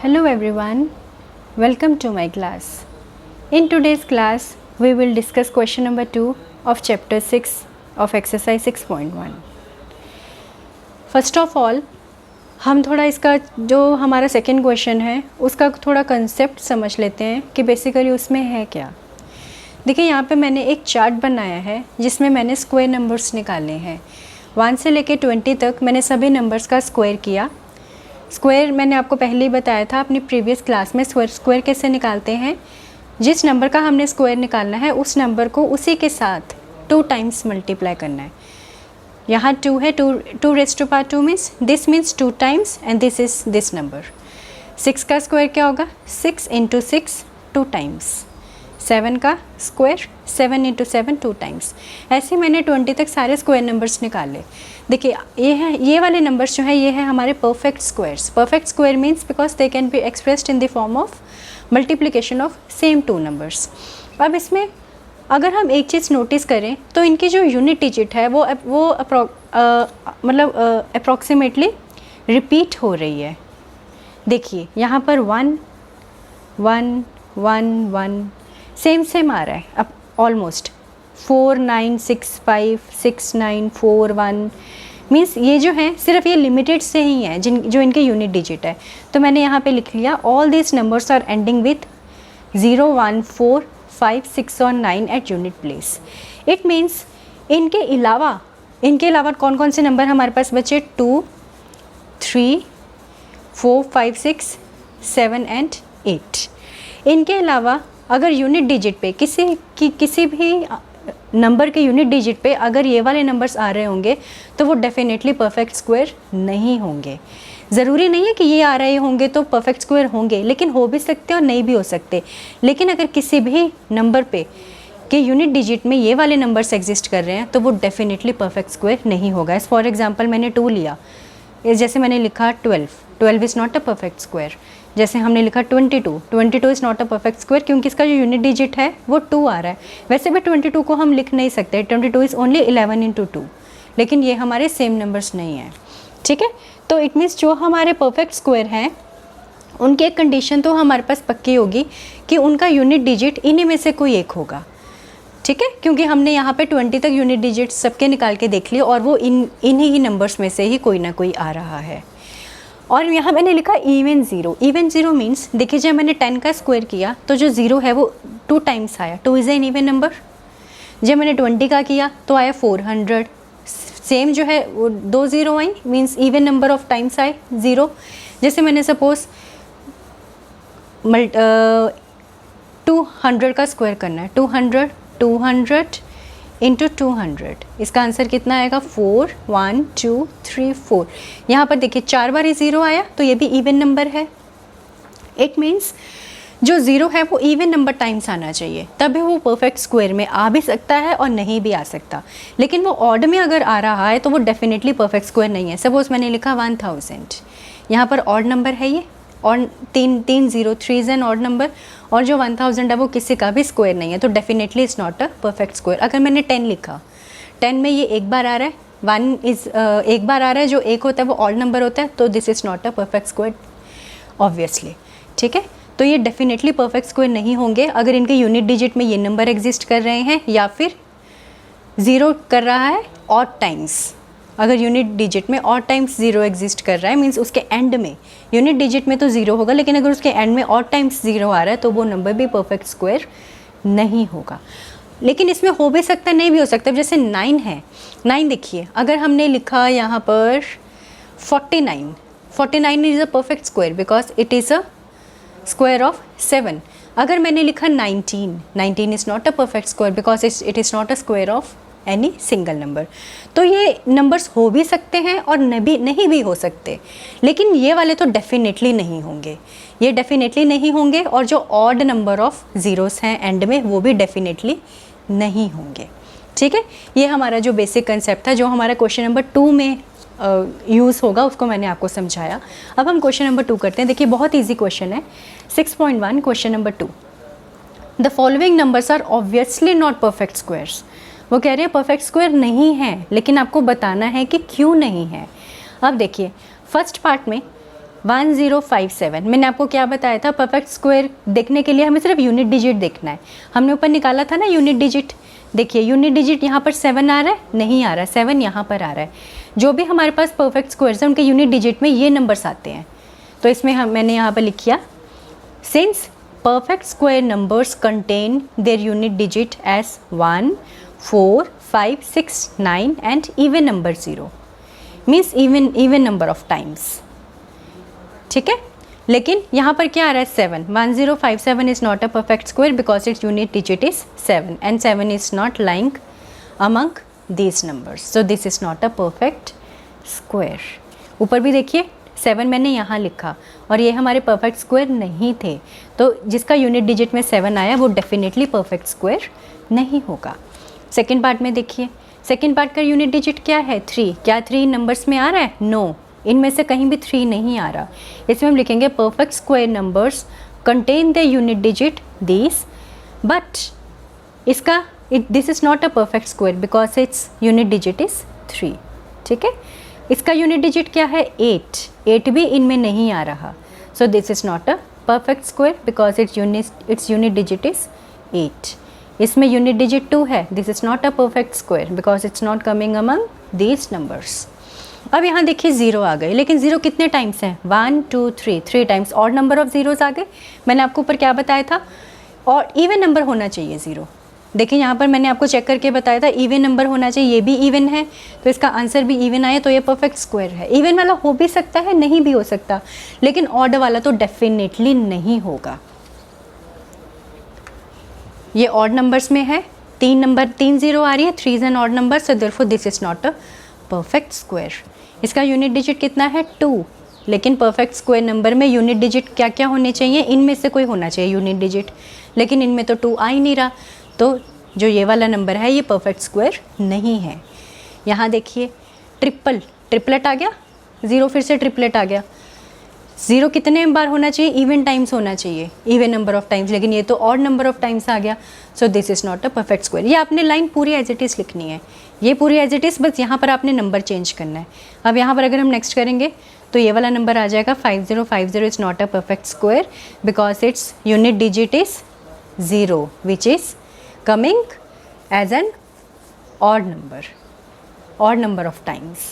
Hello everyone, welcome to my class. In today's class, we will discuss question number 2 of chapter 6 of exercise 6.1. First of all, हम थोड़ा इसका जो हमारा second question है उसका थोड़ा कंसेप्ट समझ लेते हैं कि बेसिकली उसमें है क्या. देखिए यहाँ पे मैंने एक चार्ट बनाया है जिसमें मैंने स्क्वायर नंबर्स निकाले हैं. 1 से लेके 20 तक मैंने सभी नंबर्स का स्क्वायर किया. स्क्वायर मैंने आपको पहले ही बताया था अपनी प्रीवियस क्लास में. स्क्वायर कैसे निकालते हैं, जिस नंबर का हमने स्क्वायर निकालना है उस नंबर को उसी के साथ 2 टाइम्स मल्टीप्लाई करना है. यहाँ 2 है, 2 raise to power 2 means this means 2 times and this is this number. 6 का स्क्वायर क्या होगा, 6 इंटू 6 2 टाइम्स. 7 का स्क्वायर 7 इंटू 7 2 टाइम्स. ऐसे मैंने 20 तक सारे स्क्वायर नंबर्स निकाले. देखिए ये वाले नंबर्स जो है ये है हमारे perfect squares. Perfect square means because they can be expressed in the form of multiplication of same 2 numbers. अब इसमें अगर हम एक चीज़ नोटिस करें तो इनकी जो यूनिट डिजिट है वो अप्रॉक्सीमेटली रिपीट हो रही है. देखिए यहाँ पर 1 1 1 1 सेम आ रहा है. अब ऑलमोस्ट 4 9 6 5 6 9 4 1 मीन्स ये जो है सिर्फ ये लिमिटेड से ही है जो इनके यूनिट डिजिट है. तो मैंने यहाँ पे लिख लिया all this numbers are ending with 0 1 4 5 6 और 9 at unit place. It means इनके अलावा कौन कौन से नंबर हमारे पास बचे, 2 3 4 5 6 7 एंड 8. इनके अलावा अगर यूनिट डिजिट पे किसी भी नंबर के यूनिट डिजिट पे अगर ये वाले नंबर्स आ रहे होंगे तो वो डेफिनेटली परफेक्ट स्क्वायर नहीं होंगे. ज़रूरी नहीं है कि ये आ रहे होंगे तो परफेक्ट स्क्वायर होंगे, लेकिन हो भी सकते और नहीं भी हो सकते. लेकिन अगर किसी भी नंबर पे के यूनिट डिजिट में ये वाले नंबर्स एग्जिस्ट कर रहे हैं तो वो डेफिनेटली परफेक्ट स्क्वायर नहीं होगा. फॉर एग्जांपल मैंने 2 लिया, जैसे मैंने लिखा 12 is not a perfect square. जैसे हमने लिखा 22 is not a perfect square क्योंकि इसका जो यूनिट डिजिट है वो 2 आ रहा है. वैसे भी 22 को हम लिख नहीं सकते, 22 इज़ ओनली 11 इंटू 2, लेकिन ये हमारे सेम नंबर्स नहीं हैं. ठीक है, तो इट मीन्स जो हमारे परफेक्ट स्क्वायर हैं उनकी एक कंडीशन तो हमारे पास पक्की होगी कि उनका यूनिट डिजिट इन्हीं में से कोई एक होगा. ठीक है, क्योंकि हमने यहाँ पे 20 तक यूनिट डिजिट सबके निकाल के देख लिए और वो इन्हीं ही नंबर्स में से ही कोई ना कोई आ रहा है. और यहाँ मैंने लिखा इवन ज़ीरो मीन्स देखिए जब मैंने 10 का स्क्वायर किया तो जो 0 है वो 2 टाइम्स आया. 2 इज़ एन इवन नंबर. जब मैंने 20 का किया तो आया 400. सेम जो है वो 2 0 I means even number of times आए 0. जैसे मैंने सपोज 200 का स्क्वायर करना है, 200 इंटू 200, इसका आंसर कितना आएगा 4 1 2 3 4. यहाँ पर देखिए 4 बार ही 0 आया तो ये भी इवन नंबर है. इट मीन्स जो 0 है वो इवन नंबर टाइम्स आना चाहिए, तभी वो परफेक्ट स्क्वायर में आ भी सकता है और नहीं भी आ सकता. लेकिन वो ऑड में अगर आ रहा है तो वो डेफिनेटली परफेक्ट स्क्वायर नहीं है. सपोज मैंने लिखा 1000, यहाँ पर ऑड नंबर है ये, और 3 0 3 इज़ एन ऑड नंबर, और जो 1000 है वो किसी का भी स्क्वायर नहीं है, तो definitely it's not a perfect square. अगर मैंने 10 लिखा, 10 में ये एक बार आ रहा है, 1 इज़ एक बार आ रहा है, जो एक होता है वो ऑड नंबर होता है, तो this is not a perfect square obviously. ठीक है, तो ये डेफिनेटली परफेक्ट स्क्वायर नहीं होंगे अगर इनके यूनिट डिजिट में ये नंबर एग्जिस्ट कर रहे हैं या फिर 0 कर रहा है ऑड टाइम्स. अगर यूनिट डिजिट में ऑड टाइम्स 0 एग्जिस्ट कर रहा है मीन्स उसके एंड में यूनिट डिजिट में तो 0 होगा, लेकिन अगर उसके एंड में ऑड टाइम्स 0 आ रहा है तो वो नंबर भी परफेक्ट स्क्वायर नहीं होगा. लेकिन इसमें हो भी सकता है, नहीं भी हो सकता. जैसे 9 है, 9 देखिए अगर हमने लिखा यहाँ पर 49 is a perfect square because it is a square of 7. अगर मैंने लिखा 19 is not a perfect square because it is not a square of any single number. तो ये नंबर्स हो भी सकते हैं और नहीं भी हो सकते, लेकिन ये वाले तो डेफिनेटली नहीं होंगे. ये डेफिनेटली नहीं होंगे, और जो ऑड नंबर ऑफ ज़ीरोस हैं एंड में वो भी डेफिनेटली नहीं होंगे. ठीक है, ये हमारा जो बेसिक कंसेप्ट था जो हमारा क्वेश्चन नंबर 2 में यूज़ होगा उसको मैंने आपको समझाया. अब हम क्वेश्चन नंबर 2 करते हैं. देखिए बहुत ईजी क्वेश्चन है. 6.1 question number 2. The following numbers are obviously not perfect squares. वो कह रहे हैं परफेक्ट स्क्वायर नहीं है, लेकिन आपको बताना है कि क्यों नहीं है. अब देखिए फर्स्ट पार्ट में 1057। मैंने आपको क्या बताया था, परफेक्ट स्क्वायर देखने के लिए हमें सिर्फ यूनिट डिजिट देखना है। हमने ऊपर निकाला था ना यूनिट डिजिट, देखिए यूनिट डिजिट यहाँ पर 7 आ रहा है, नहीं आ रहा, 7 यहाँ पर आ रहा है। जो भी हमारे पास परफेक्ट स्क्वायर्स हैं उनके यूनिट डिजिट में ये नंबर्स आते हैं। तो इसमें मैंने यहाँ पर लिख किया, since perfect square numbers contain their unit digit as 1, 4, 5, 6, 9 and even number 0, means even number of times, ठीक है। लेकिन यहाँ पर क्या आ रहा है, 7, 1057 is not a perfect square because its unit digit is 7 and 7 is not lying among these numbers, so this is not a perfect square। ऊपर भी देखिए 7 मैंने यहाँ लिखा और ये हमारे परफेक्ट स्क्वायर नहीं थे, तो जिसका यूनिट डिजिट में 7 आया वो डेफिनेटली परफेक्ट स्क्वायर नहीं होगा। सेकंड पार्ट में देखिए, सेकंड पार्ट का यूनिट डिजिट क्या है, 3। क्या 3 नंबर्स में आ रहा है, नो, इनमें से कहीं भी 3 नहीं आ रहा। इसमें हम लिखेंगे perfect square numbers contain the unit digit this, but इसका this is not a perfect square because its unit digit is 3, ठीक है। इसका यूनिट डिजिट क्या है, 8 भी इनमें नहीं आ रहा, so this is not a perfect square because its unit digit is 8। इसमें यूनिट डिजिट 2 है, this is not a perfect square because it's not coming among these numbers. अब यहाँ देखिए 0 आ गए, लेकिन 0 कितने टाइम्स हैं, 1 2 3 times, odd number of zeros आ गए। मैंने आपको ऊपर क्या बताया था, और इवन नंबर होना चाहिए 0। देखिए यहाँ पर मैंने आपको चेक करके बताया था इवन नंबर होना चाहिए, ये भी इवन है, तो इसका आंसर भी इवन आया, तो ये परफेक्ट स्क्वायर है। इवन वाला हो भी सकता है, नहीं भी हो सकता, लेकिन ऑड वाला तो डेफिनेटली नहीं होगा। ये ऑड नंबर्स में है, 3 0 आ रही है, 3 is an odd number, so therefore this is not a perfect square. इसका यूनिट डिजिट कितना है, 2, लेकिन परफेक्ट स्क्वायर नंबर में यूनिट डिजिट क्या क्या होने चाहिए, इनमें से कोई होना चाहिए यूनिट डिजिट, लेकिन इनमें तो 2 आ ही नहीं रहा, तो जो ये वाला नंबर है ये परफेक्ट स्क्वायर नहीं है। यहाँ देखिए ट्रिपलेट आ गया, 0 फिर से ट्रिपलेट आ गया। 0 कितने बार होना चाहिए, इवन टाइम्स होना चाहिए, इवन नंबर ऑफ टाइम्स, लेकिन ये तो ऑड नंबर ऑफ टाइम्स आ गया, so this is not a perfect square. ये आपने लाइन पूरी एज इट इज़ लिखनी है, ये पूरी एज इट इज़, बस यहाँ पर आपने नंबर चेंज करना है। अब यहाँ पर अगर हम नेक्स्ट करेंगे तो ये वाला नंबर आ जाएगा 5050 is not a perfect square because its unit digit is 0 which is coming as an odd number of times।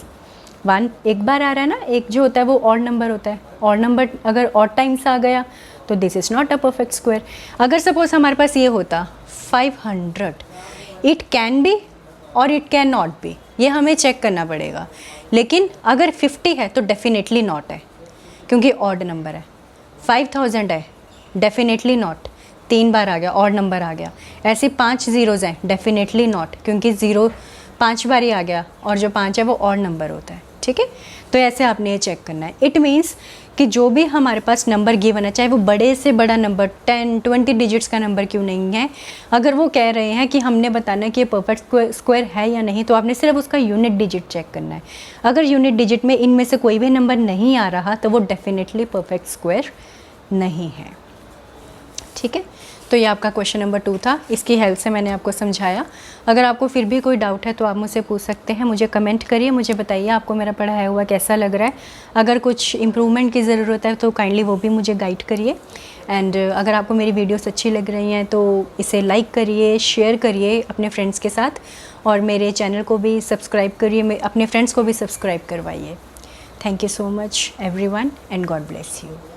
1 एक बार आ रहा है ना, एक जो होता है वो odd number होता है, odd number अगर odd times आ गया तो this is not a perfect square। अगर सपोज हमारे पास ये होता 500, it can be और it can not be, ये हमें चेक करना पड़ेगा, लेकिन अगर 50 है तो डेफिनेटली नॉट है क्योंकि ऑड नंबर है। 5000 है, डेफिनेटली नॉट, 3 बार आ गया, ऑड नंबर आ गया। ऐसे 5 ज़ीरोज़ हैं, डेफिनेटली नॉट, क्योंकि 0 5 बार ही आ गया और जो 5 है वो ऑड नंबर होता है, ठीक है। तो ऐसे आपने ये चेक करना है। इट मीन्स कि जो भी हमारे पास नंबर गिवन है, चाहे वो बड़े से बड़ा नंबर 10 20 डिजिट्स का नंबर क्यों नहीं है, अगर वो कह रहे हैं कि हमने बताना है कि ये परफेक्ट स्क्वायर है या नहीं, तो आपने सिर्फ उसका यूनिट डिजिट चेक करना है। अगर यूनिट डिजिट में इनमें से कोई भी नंबर नहीं आ रहा तो वो डेफिनेटली परफेक्ट स्क्वायर नहीं है, ठीक है। तो ये आपका क्वेश्चन नंबर 2 था, इसकी हेल्प से मैंने आपको समझाया। अगर आपको फिर भी कोई डाउट है तो आप मुझसे पूछ सकते हैं, मुझे कमेंट करिए, मुझे बताइए आपको मेरा पढ़ाया हुआ कैसा लग रहा है। अगर कुछ इम्प्रूवमेंट की ज़रूरत है तो काइंडली वो भी मुझे गाइड करिए। एंड अगर आपको मेरी वीडियोस अच्छी लग रही हैं तो इसे लाइक करिए, शेयर करिए अपने फ्रेंड्स के साथ, और मेरे चैनल को भी सब्सक्राइब करिए, अपने फ्रेंड्स को भी सब्सक्राइब करवाइए। Thank you so much everyone and God bless you.